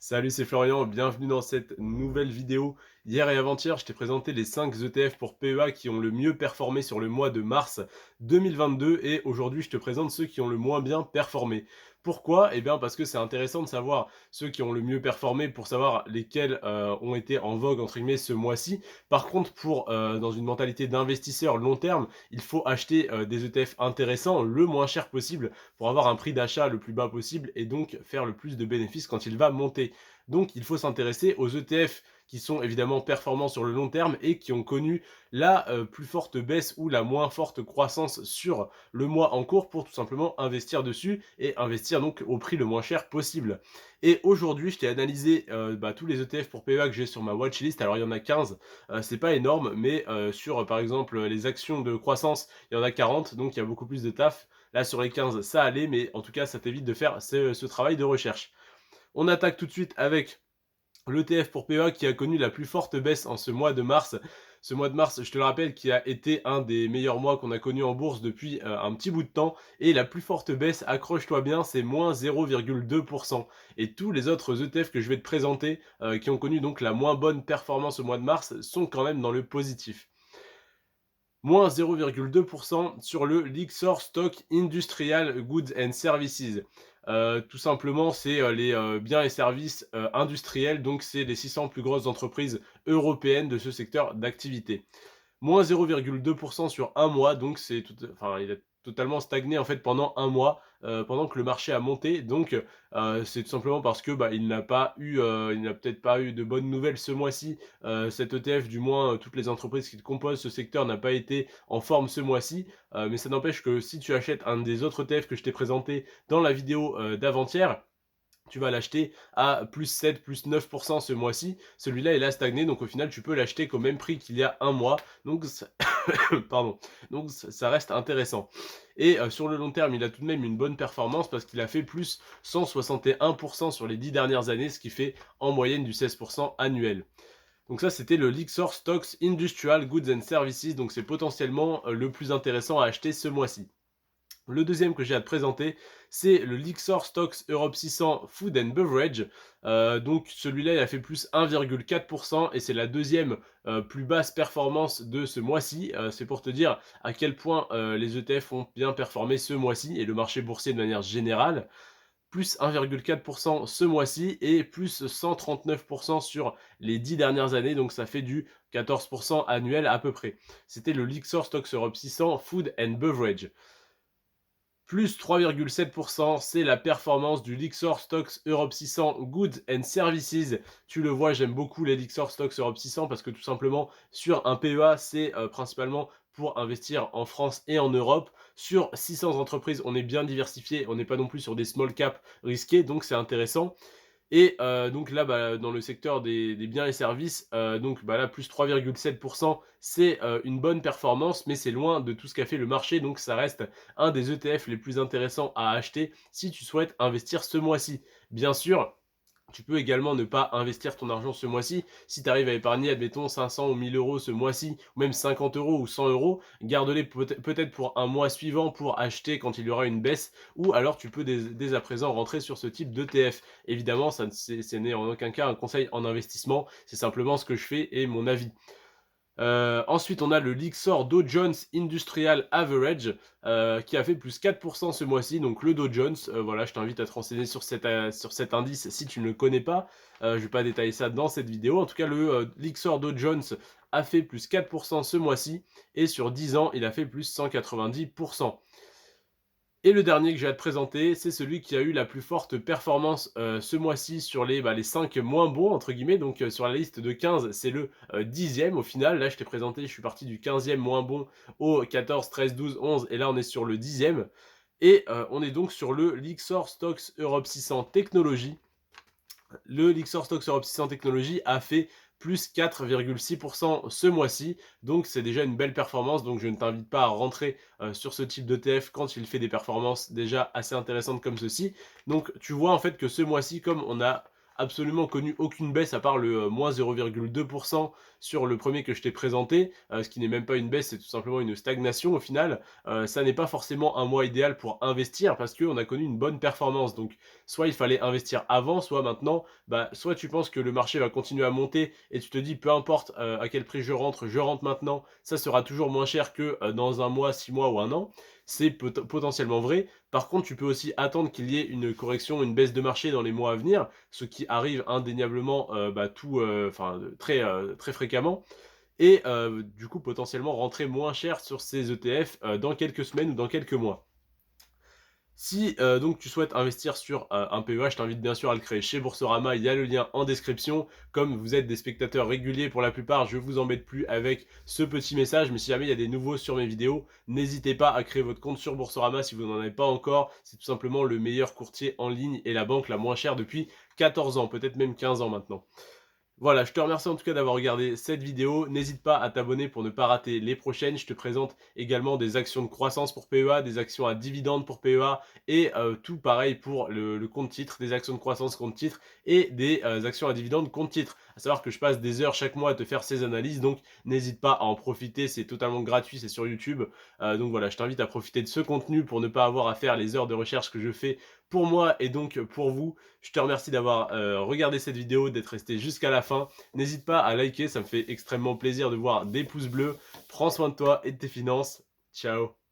Salut, c'est Florian, bienvenue dans cette nouvelle vidéo. Hier et avant-hier, je t'ai présenté les 5 ETF pour PEA qui ont le mieux performé sur le mois de mars 2022 et aujourd'hui, je te présente ceux qui ont le moins bien performé. Pourquoi? Eh bien parce que c'est intéressant de savoir ceux qui ont le mieux performé pour savoir lesquels ont été en vogue entre guillemets ce mois-ci. Par contre, pour dans une mentalité d'investisseur long terme, il faut acheter des ETF intéressants le moins cher possible pour avoir un prix d'achat le plus bas possible et donc faire le plus de bénéfices quand il va monter. Donc il faut s'intéresser aux ETF qui sont évidemment performants sur le long terme et qui ont connu la plus forte baisse ou la moins forte croissance sur le mois en cours pour tout simplement investir dessus et investir donc au prix le moins cher possible. Et aujourd'hui, je t'ai analysé tous les ETF pour PEA que j'ai sur ma watchlist. Alors il y en a 15, c'est pas énorme, mais sur par exemple les actions de croissance, il y en a 40, donc il y a beaucoup plus de taf. Là, sur les 15, ça allait, mais en tout cas, ça t'évite de faire ce travail de recherche. On attaque tout de suite avec l'ETF pour PEA qui a connu la plus forte baisse en ce mois de mars. Ce mois de mars, je te le rappelle, qui a été un des meilleurs mois qu'on a connu en bourse depuis un petit bout de temps. Et la plus forte baisse, accroche-toi bien, c'est moins 0,2%. Et tous les autres ETF que je vais te présenter, qui ont connu donc la moins bonne performance au mois de mars, sont quand même dans le positif. Moins 0,2% sur le Lyxor Stock Industrial Goods and Services. Tout simplement, c'est les biens et services industriels, donc c'est les 600 plus grosses entreprises européennes de ce secteur d'activité. Moins 0,2% sur un mois, donc enfin, il a totalement stagné en fait pendant un mois, pendant que le marché a monté. Donc, c'est tout simplement parce que il n'a pas eu, il n'a peut-être pas eu de bonnes nouvelles ce mois-ci. Cet ETF, du moins, toutes les entreprises qui composent ce secteur n'a pas été en forme ce mois-ci. Mais ça n'empêche que si tu achètes un des autres ETF que je t'ai présenté dans la vidéo d'avant-hier, tu vas l'acheter à plus 7, plus 9% ce mois-ci. Celui-là, il a stagné, donc au final, tu peux l'acheter qu'au même prix qu'il y a un mois. Donc, pardon. Donc, ça reste intéressant. Et sur le long terme, il a tout de même une bonne performance parce qu'il a fait plus 161% sur les 10 dernières années, ce qui fait en moyenne du 16% annuel. Donc ça, c'était le Lyxor Stocks Industrial Goods and Services, donc c'est potentiellement le plus intéressant à acheter ce mois-ci. Le deuxième que j'ai à te présenter, c'est le Lyxor Stocks Europe 600 Food and Beverage. Donc celui-là, il a fait plus 1,4% et c'est la deuxième plus basse performance de ce mois-ci. C'est pour te dire à quel point les ETF ont bien performé ce mois-ci et le marché boursier de manière générale. Plus 1,4% ce mois-ci et plus 139% sur les 10 dernières années, donc ça fait du 14% annuel à peu près. C'était le Lyxor Stocks Europe 600 Food and Beverage. Plus 3,7%, c'est la performance du Lyxor Stocks Europe 600 Goods and Services. Tu le vois, j'aime beaucoup les Lyxor Stocks Europe 600 parce que tout simplement, sur un PEA, c'est principalement pour investir en France et en Europe. Sur 600 entreprises, on est bien diversifié, on n'est pas non plus sur des small caps risqués, donc c'est intéressant. Et donc là, dans le secteur des biens et services, donc là, plus 3,7%, c'est une bonne performance, mais c'est loin de tout ce qu'a fait le marché, donc ça reste un des ETF les plus intéressants à acheter si tu souhaites investir ce mois-ci. Bien sûr, tu peux également ne pas investir ton argent ce mois-ci. Si tu arrives à épargner, admettons, 500 ou 1000 euros ce mois-ci, ou même 50 euros ou 100 euros, garde-les peut-être pour un mois suivant pour acheter quand il y aura une baisse, ou alors tu peux dès à présent rentrer sur ce type d'ETF. Évidemment, ce n'est en aucun cas un conseil en investissement, c'est simplement ce que je fais et mon avis. Ensuite, on a le Lyxor Dow Jones Industrial Average qui a fait plus 4% ce mois-ci. Donc le Dow Jones, voilà, je t'invite à te renseigner sur cet indice si tu ne le connais pas. Je ne vais pas détailler ça dans cette vidéo. En tout cas, le Lyxor Dow Jones a fait plus 4% ce mois-ci et sur 10 ans, il a fait plus 190%. Et le dernier que j'ai à te présenter, c'est celui qui a eu la plus forte performance ce mois-ci sur les 5 moins bons, entre guillemets. Donc sur la liste de 15, c'est le 10e au final. Là, je t'ai présenté, je suis parti du 15e moins bon au 14, 13, 12, 11. Et là, on est sur le 10e. Et on est donc sur le Lyxor Stocks Europe 600 Technologies. Le Lyxor Stocks Europe 600 Technologies a fait plus 4,6% ce mois-ci. Donc c'est déjà une belle performance. Donc je ne t'invite pas à rentrer sur ce type d'ETF quand il fait des performances déjà assez intéressantes comme ceci. Donc tu vois en fait que ce mois-ci, comme on a absolument connu aucune baisse à part le moins 0,2% sur le premier que je t'ai présenté, ce qui n'est même pas une baisse, c'est tout simplement une stagnation au final, ça n'est pas forcément un mois idéal pour investir parce qu'on a connu une bonne performance. Donc soit il fallait investir avant, soit maintenant, bah, soit tu penses que le marché va continuer à monter et tu te dis peu importe à quel prix je rentre maintenant, ça sera toujours moins cher que dans un mois, 6 mois ou un an. C'est potentiellement vrai. Par contre, tu peux aussi attendre qu'il y ait une correction, une baisse de marché dans les mois à venir, ce qui arrive indéniablement bah, très, très fréquemment et du coup potentiellement rentrer moins cher sur ces ETF dans quelques semaines ou dans quelques mois. Si donc tu souhaites investir sur un PEA, je t'invite bien sûr à le créer chez Boursorama, il y a le lien en description. Comme vous êtes des spectateurs réguliers pour la plupart, je vous embête plus avec ce petit message, mais si jamais il y a des nouveaux sur mes vidéos, n'hésitez pas à créer votre compte sur Boursorama si vous n'en avez pas encore. C'est tout simplement le meilleur courtier en ligne et la banque la moins chère depuis 14 ans, peut-être même 15 ans maintenant. Voilà, je te remercie en tout cas d'avoir regardé cette vidéo. N'hésite pas à t'abonner pour ne pas rater les prochaines. Je te présente également des actions de croissance pour PEA, des actions à dividendes pour PEA et tout pareil pour le compte titre, des actions de croissance compte titre et des actions à dividendes compte titre. À savoir que je passe des heures chaque mois à te faire ces analyses, donc n'hésite pas à en profiter, c'est totalement gratuit, c'est sur YouTube. Donc voilà, je t'invite à profiter de ce contenu pour ne pas avoir à faire les heures de recherche que je fais pour moi et donc pour vous. Je te remercie d'avoir regardé cette vidéo, d'être resté jusqu'à la fin. N'hésite pas à liker, ça me fait extrêmement plaisir de voir des pouces bleus. Prends soin de toi et de tes finances. Ciao.